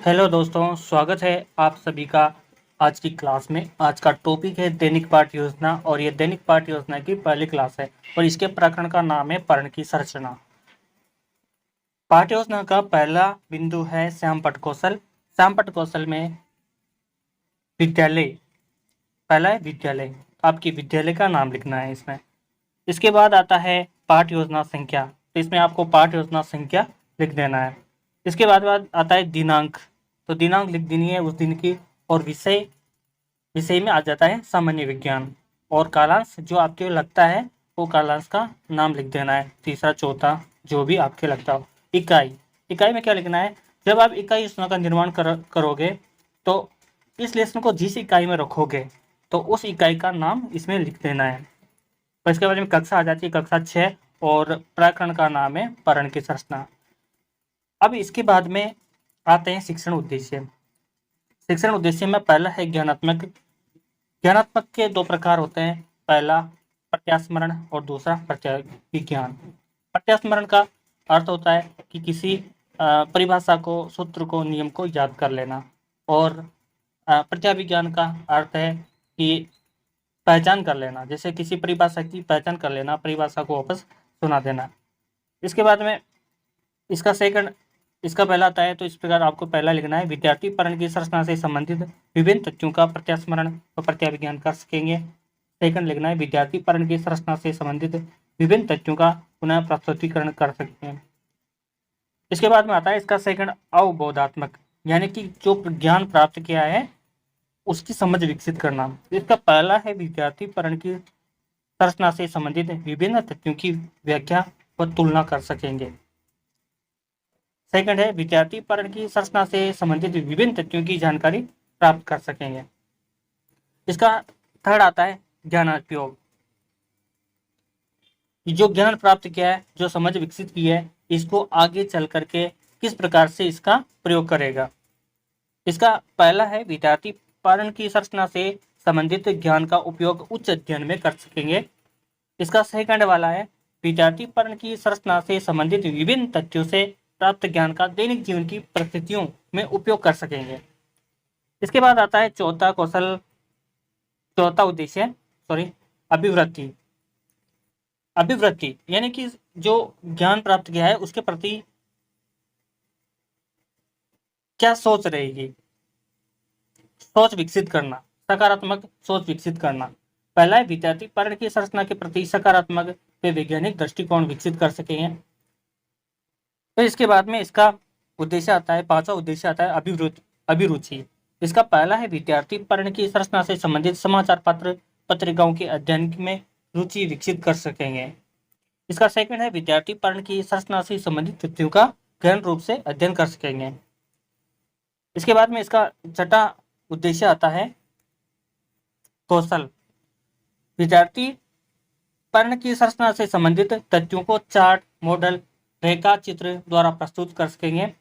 Hello दोस्तों, स्वागत है आप सभी का आज की क्लास में। आज का टॉपिक है दैनिक पाठ्य योजना और ये दैनिक पाठ्य योजना की पहली क्लास है और इसके प्रकरण का नाम है पर्ण की संरचना। पाठ्य योजना का पहला बिंदु है श्यामपट्ट कौशल। श्यामपट्ट कौशल में विद्यालय, पहला है विद्यालय, आपकी विद्यालय का नाम लिखना है इसमें। इसके बाद आता है पाठ्य योजना संख्या, तो इसमें आपको पाठ्य योजना संख्या लिख देना है। इसके बाद आता है दिनांक, तो दिनांक लिख देनी है उस दिन की। और विषय, विषय में आ जाता है सामान्य विज्ञान। और कालांश जो आपके लगता है वो कालांश का नाम लिख देना है, तीसरा चौथा जो भी आपके लगता हो। इकाई, इकाई में क्या लिखना है, जब आप इकाई योजना का निर्माण करोगे तो इस लेसन को जिस इकाई में रखोगे तो उस इकाई का नाम इसमें लिख देना है। और इसके बाद में कक्षा आ जाती है, कक्षा 6, और प्रकरण का नाम है पर्ण की संरचना। अब इसके बाद में आते हैं शिक्षण उद्देश्य। शिक्षण उद्देश्य में पहला है ज्ञानात्मक। ज्ञानात्मक के दो प्रकार होते हैं, पहला प्रत्यास्मरण और दूसरा प्रत्याविज्ञान। प्रत्यास्मरण का अर्थ होता है कि किसी परिभाषा को, सूत्र को, नियम को याद कर लेना। और प्रत्याविज्ञान का अर्थ है कि पहचान कर लेना, जैसे किसी परिभाषा की पहचान कर लेना, परिभाषा को वापस सुना देना। इसके बाद में इसका सेकंड, इसका पहला आता है, तो इस प्रकार आपको पहला लिखना है, विद्यार्थी पर्ण की संरचना से संबंधित विभिन्न तथ्यों का प्रत्यास्मरण और प्रत्याविज्ञान कर सकेंगे। सेकंड लिखना है, विद्यार्थी पर्ण की संरचना से संबंधित विभिन्न तथ्यों का पुनः प्रस्तुतिकरण कर सकते हैं। इसके बाद में आता है इसका सेकंड अवबोधात्मक, यानी कि जो ज्ञान प्राप्त किया है उसकी समझ विकसित करना। इसका पहला है, विद्यार्थी पर्ण की संरचना से संबंधित विभिन्न तथ्यों की व्याख्या व तुलना कर सकेंगे। सेकंड है, विद्यार्थी पर्ण की संरचना से संबंधित विभिन्न तथ्यों की जानकारी प्राप्त कर सकेंगे। इसका थर्ड आता है ज्ञानोपयोग, जो ज्ञान प्राप्त किया है, जो समझ विकसित की है, इसको आगे चल करके किस प्रकार से इसका प्रयोग करेगा। इसका पहला है, विद्यार्थी पर्ण की संरचना से संबंधित ज्ञान का उपयोग उच्च अध्ययन में कर सकेंगे। इसका सेकंड वाला है, विद्यार्थी पर्ण की संरचना से संबंधित विभिन्न तथ्यों से प्राप्त ज्ञान का दैनिक जीवन की परिस्थितियों में उपयोग कर सकेंगे। इसके बाद आता है चौथा कौशल, चौथा उद्देश्य, अभिवृत्ति। अभिवृत्ति यानी कि जो ज्ञान प्राप्त किया है उसके प्रति क्या सोच रहेगी, सोच विकसित करना, सकारात्मक सोच विकसित करना। पहला है, विद्यार्थी पर्ण की संरचना के प्रति सकारात्मक व वैज्ञानिक दृष्टिकोण विकसित कर सकेंगे। तो इसके बाद में इसका उद्देश्य आता है, पांचवा उद्देश्य आता है अभिरुचि। इसका पहला है, विद्यार्थी पर्ण की संरचना से संबंधित समाचार पत्र, पत्रिकाओं के अध्ययन में रुचि विकसित कर सकेंगे। इसका सेकंड है, विद्यार्थी पर्ण की संरचना से संबंधित तथ्यों का गहन रूप से अध्ययन कर सकेंगे। इसके बाद में इसका छठा उद्देश्य आता है कौशल। विद्यार्थी पर्ण की संरचना से संबंधित तथ्यों को चार्ट, मॉडल, रेखा चित्र द्वारा प्रस्तुत कर सकेंगे।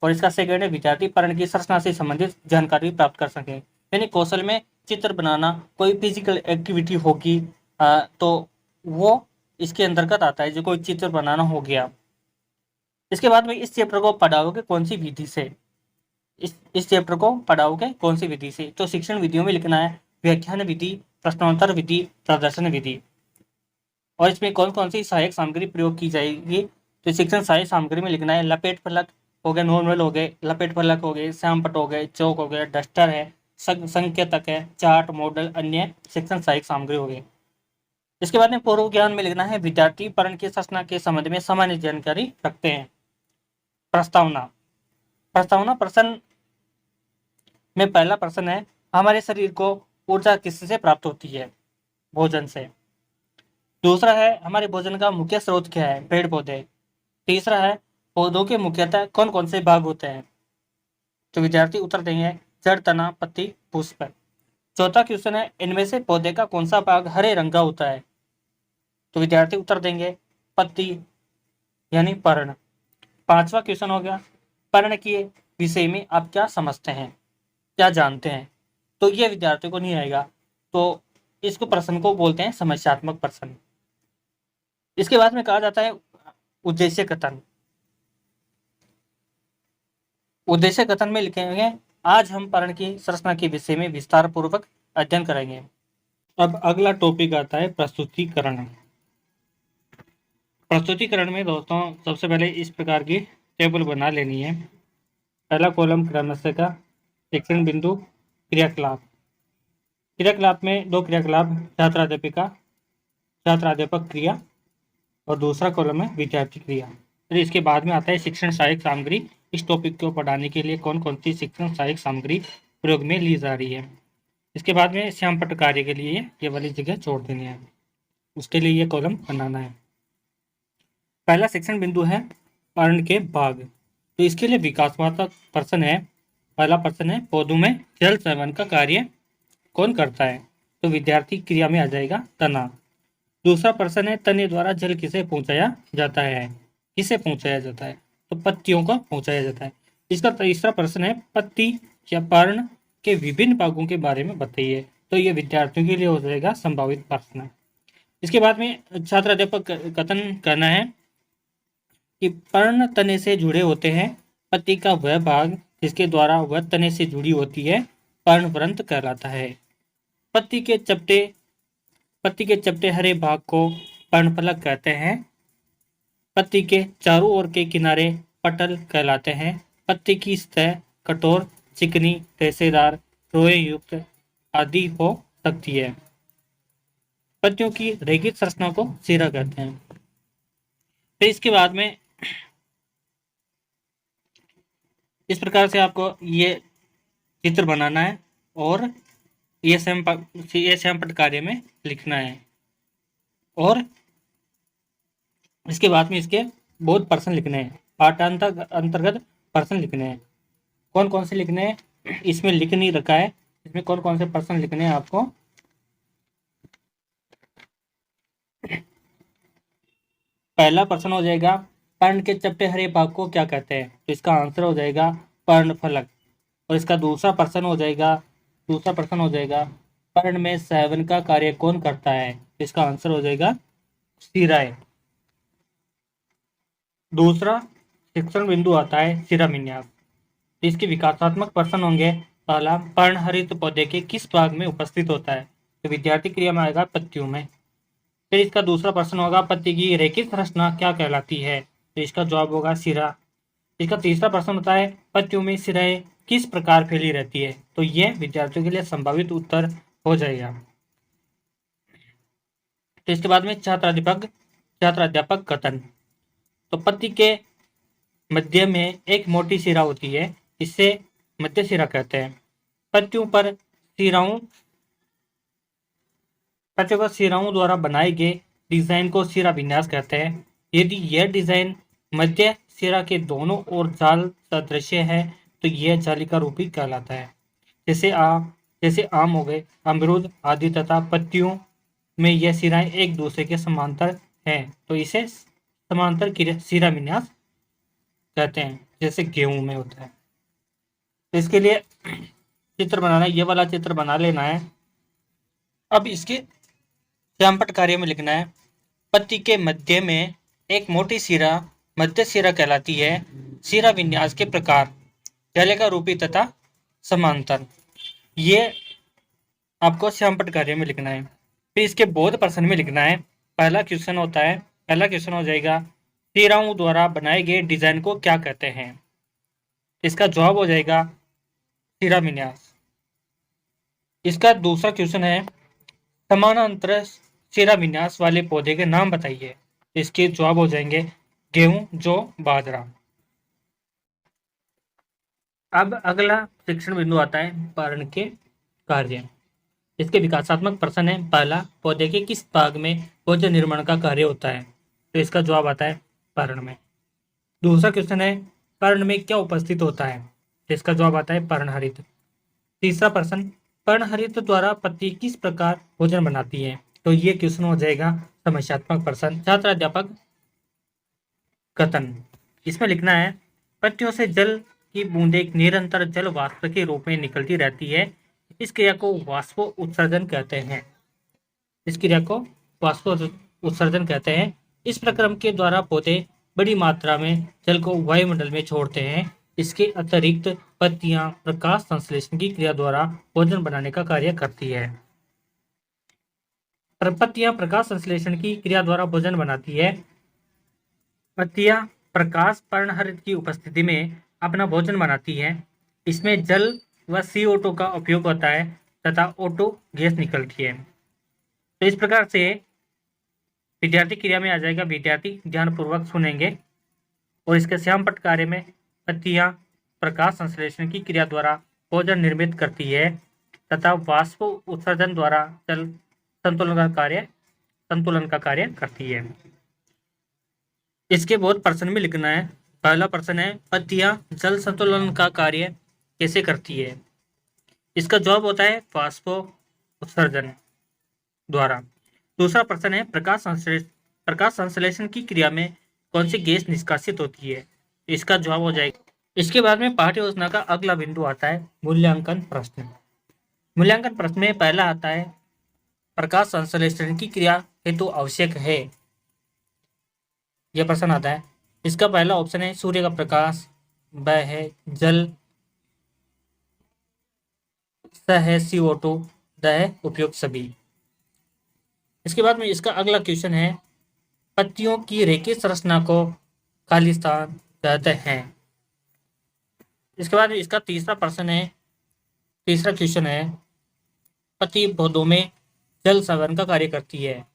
और इसका सेकंड है, विद्यार्थी पर्ण की संरचना से संबंधित जानकारी प्राप्त कर सकें। यानी कौशल में चित्र बनाना, कोई फिजिकल एक्टिविटी होगी तो वो इसके अंतर्गत आता है, जो कोई चित्र बनाना हो गया। इसके बाद में इस चैप्टर को पढ़ाओगे कौन सी विधि से, इस चैप्टर को पढ़ाओगे कौन सी विधि से, तो शिक्षण विधियों में लिखना है व्याख्यान विधि, प्रश्नोत्तर विधि, प्रदर्शन विधि। और इसमें कौन कौन सी सहायक सामग्री प्रयोग की जाएगी, तो शिक्षण सहायक सामग्री में लिखना है लपेट फलक हो गए, नॉर्मल हो गए, लपेट फलक हो गए, श्यामपट्ट हो गए, चौक हो गए, डस्टर है, संकेतक है, चार्ट, मॉडल, अन्य शिक्षण सहायक सामग्री हो गई। इसके बाद में पूर्व ज्ञान में लिखना है विद्यार्थी पर्ण की संरचना के संबंध में सामान्य जानकारी रखते हैं। प्रस्तावना, प्रस्तावना प्रश्न में पहला प्रश्न है, हमारे शरीर को ऊर्जा किससे प्राप्त होती है, भोजन से। दूसरा है, हमारे भोजन का मुख्य स्रोत क्या है, पेड़ पौधे। तीसरा है, पौधों के मुख्यतः कौन कौन से भाग होते हैं, तो विद्यार्थी उत्तर देंगे जड़, तना, पत्ती, पुष्प। चौथा क्वेश्चन है, इनमें से पौधे का कौन सा भाग हरे रंग का होता है, तो विद्यार्थी उत्तर देंगे पत्ती यानी पर्ण। पांचवा क्वेश्चन हो गया, पर्ण के विषय में आप क्या समझते हैं, क्या जानते हैं, तो ये विद्यार्थियों को नहीं आएगा, तो इसको प्रश्न को बोलते हैं समस्यात्मक प्रश्न। इसके बाद में कहा जाता है उद्देश्य कथन। उद्देश्य कथन में लिखेंगे, आज हम पर्ण की संरचना के विषय में विस्तार पूर्वक अध्ययन करेंगे। अब अगला टॉपिक आता है प्रस्तुतिकरण। प्रस्तुतिकरण में दोस्तों सबसे पहले इस प्रकार की टेबल बना लेनी है। पहला कॉलम क्रमशः का शिक्षण बिंदु क्रियाकलाप। क्रियाकलाप में दो क्रियाकलाप छात्राध्यापक क्रिया और दूसरा कॉलम है विद्यार्थी क्रिया। फिर इसके बाद में आता है शिक्षण सहायक सामग्री। इस टॉपिक को पढ़ाने के लिए कौन कौन सी शिक्षण सहायक सामग्री प्रयोग में ली जा रही है। इसके बाद में श्यामपट्ट कार्य के लिए ये वाली जगह छोड़ देनी है, उसके लिए ये कॉलम बनाना है। पहला शिक्षण बिंदु है पर्ण के भाग, तो इसके लिए विकासात्मक प्रश्न है। पहला प्रश्न है पौधों में जल सेवन का कार्य कौन करता है, तो विद्यार्थी क्रिया में आ जाएगा तना। दूसरा प्रश्न है तने द्वारा जल किसे पहुंचाया जाता है, किसे पहुंचाया जाता है, तो पत्तियों को पहुंचाया जाता है। इसका तीसरा प्रश्न है पत्ती या पर्ण के विभिन्न भागों के बारे में बताइए, तो ये विद्यार्थियों के लिए हो जाएगा संभावित प्रश्न। इसके बाद में छात्र अध्यापक कथन करना है कि पर्ण तने से जुड़े होते हैं, पत्ती का वह भाग जिसके द्वारा वह तने से जुड़ी होती है पर्णवृंत कहलाता है। पत्ती के चपटे हरे भाग को पर्णफलक कहते हैं। पत्ती के चारों ओर के किनारे पटल कहलाते हैं। पत्ती की सतह कठोर, चिकनी, रेशेदार, रोए युक्त आदि हो सकती है। पत्तियों की रेखित संरचना को सिरा कहते हैं। फिर इसके बाद में इस प्रकार से आपको ये चित्र बनाना है और ये श्यामपट्ट कार्य में लिखना है, और इसके बाद में इसके बहुत प्रश्न लिखने हैं, पाठांतर अंतर्गत प्रश्न लिखने हैं। कौन कौन से लिखने हैं इसमें लिख नहीं रखा है, इसमें कौन कौन से प्रश्न लिखने हैं आपको। पहला प्रश्न हो जाएगा पर्ण के चपटे हरे भाग को क्या कहते हैं, तो इसका आंसर हो जाएगा पर्णफलक। और इसका दूसरा प्रश्न हो जाएगा पर्ण में सेवन का कार्य कौन करता है, तो इसका आंसर हो जाएगा सिराए। दूसरा शिक्षण बिंदु आता है शिराविन्यास। इसके विकासात्मक प्रश्न होंगे। पहला पर्णहरित पौधे के किस भाग में उपस्थित होता है, तो विद्यार्थी क्रिया में आएगा पत्तियों में। फिर इसका दूसरा प्रश्न होगा पत्ती की रेखित संरचना क्या कहलाती है, तो इसका जवाब होगा सिरा। इसका तीसरा प्रश्न होता है पत्तियों में सिराएं किस प्रकार फैली रहती है, तो यह विद्यार्थियों के लिए संभावित उत्तर हो जाएगा। तो इसके बाद में छात्र अध्यापक कथन। तो पत्ती के मध्य में एक मोटी सिरा होती है, इसे मध्य सिरा कहते हैं। पत्तियों पर सिराओं द्वारा बनाए गए डिजाइन को सिरा विन्यास कहते हैं। यदि यह डिजाइन मध्य सिरा के दोनों ओर जाल सदृश्य है तो यह जालिका रूपी कहलाता है। जैसे आम हो गए, अमरूद आदि, तथा पत्तियों में यह सिराएं एक दूसरे के समांतर हैं, तो इसे समांतर सिरा विन्यास कहते हैं, जैसे गेहूं में होता है। तो इसके लिए चित्र बनाना है, ये वाला चित्र बना लेना है। अब इसके श्यामपट्ट कार्य में लिखना है पत्ती के मध्य में एक मोटी सिरा मध्य सिरा कहलाती है। सिरा विन्यास के प्रकार जालिका रूपी तथा समांतर, ये आपको श्यामपट्ट कार्य में लिखना है। फिर इसके बोध प्रश्न में लिखना है। पहला क्वेश्चन हो जाएगा सिराओं द्वारा बनाए गए डिजाइन को क्या कहते हैं, इसका जवाब हो जाएगा सिरा विन्यास। इसका दूसरा क्वेश्चन है समानांतर सिरा विन्यास वाले पौधे के नाम बताइए, इसके जवाब हो जाएंगे गेहूं, जौ, बाजरा। अब अगला शिक्षण बिंदु आता है पर्ण के कार्य। इसके विकासात्मक प्रश्न है। पहला पौधे के किस भाग में भोजन निर्माण का कार्य होता है, तो इसका जवाब आता है पर्ण में। दूसरा क्वेश्चन है पर्ण में क्या उपस्थित होता है, तो इसका जवाब आता है पर्णहरित। तीसरा प्रश्न पर्णहरित द्वारा पत्ती किस प्रकार भोजन बनाती है, तो ये क्वेश्चन हो जाएगा समस्यात्मक प्रश्न। छात्र अध्यापक कथन। इसमें लिखना है पत्तियों से जल की बूंदें निरंतर जल वाष्प के रूप में निकलती रहती है, इस क्रिया को वाष्प उत्सर्जन कहते हैं। इस प्रक्रम के द्वारा पौधे बड़ी मात्रा में जल को वायुमंडल में छोड़ते हैं। इसके अतिरिक्त पत्तियां प्रकाश संश्लेषण की क्रिया द्वारा भोजन बनाने का कार्य करती है। पत्तियां प्रकाश संश्लेषण की क्रिया द्वारा भोजन बनाती है। पत्तियां प्रकाश पर्णहरित की उपस्थिति में अपना भोजन बनाती हैं। इसमें जल व CO2 का उपयोग होता है तथा O2 गैस निकलती है। तो इस प्रकार से विद्यार्थी क्रिया में आ जाएगा। विद्यार्थी ध्यानपूर्वक सुनेंगे। और इसके श्यामपट्ट कार्य में पत्तियां प्रकाश संश्लेषण की क्रिया द्वारा भोजन निर्मित करती है तथा वाष्प उत्सर्जन द्वारा जल संतुलन का कार्य करती है। इसके बहुत प्रश्न में लिखना है। पहला प्रश्न है, पत्तियां जल संतुलन का कार्य कैसे करती है? इसका जवाब होता है वाष्प उत्सर्जन द्वारा। दूसरा प्रश्न है, प्रकाश संश्लेषण की क्रिया में कौन सी गैस निष्कासित होती है? इसका जवाब हो जाएगा। इसके बाद में पाठ्य योजना का अगला बिंदु आता है मूल्यांकन प्रश्न। मूल्यांकन प्रश्न में पहला आता है, प्रकाश संश्लेषण की क्रिया हेतु आवश्यक है। यह प्रश्न आता है। इसका पहला ऑप्शन है सूर्य का प्रकाश, ब है जल, स है CO2, द है उपयुक्त सभी। इसके बाद में इसका अगला क्वेश्चन है, पत्तियों की रेखीय संरचना को खालिस्तान कहते हैं। इसके बाद इसका तीसरा क्वेश्चन है, पत्ती पौधों में जल संवहन का कार्य करती है।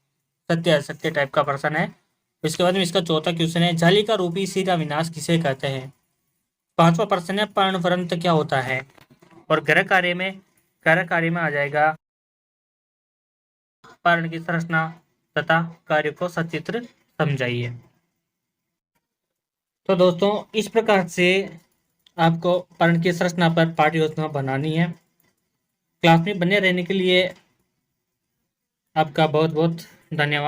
सत्य असत्य टाइप का प्रश्न है। इसके बाद में इसका चौथा क्वेश्चन है, जालिका रूपी शिरा विनाश किसे कहते हैं? पांचवा प्रश्न है, पर्णवृंत क्या होता है? और गृह कार्य में आ जाएगा पर्ण की संरचना तथा कार्य को सचित्र समझाइए। तो दोस्तों, इस प्रकार से आपको पर्ण की संरचना पर पाठ्य योजना बनानी है। क्लास में बने रहने के लिए आपका बहुत बहुत धन्यवाद।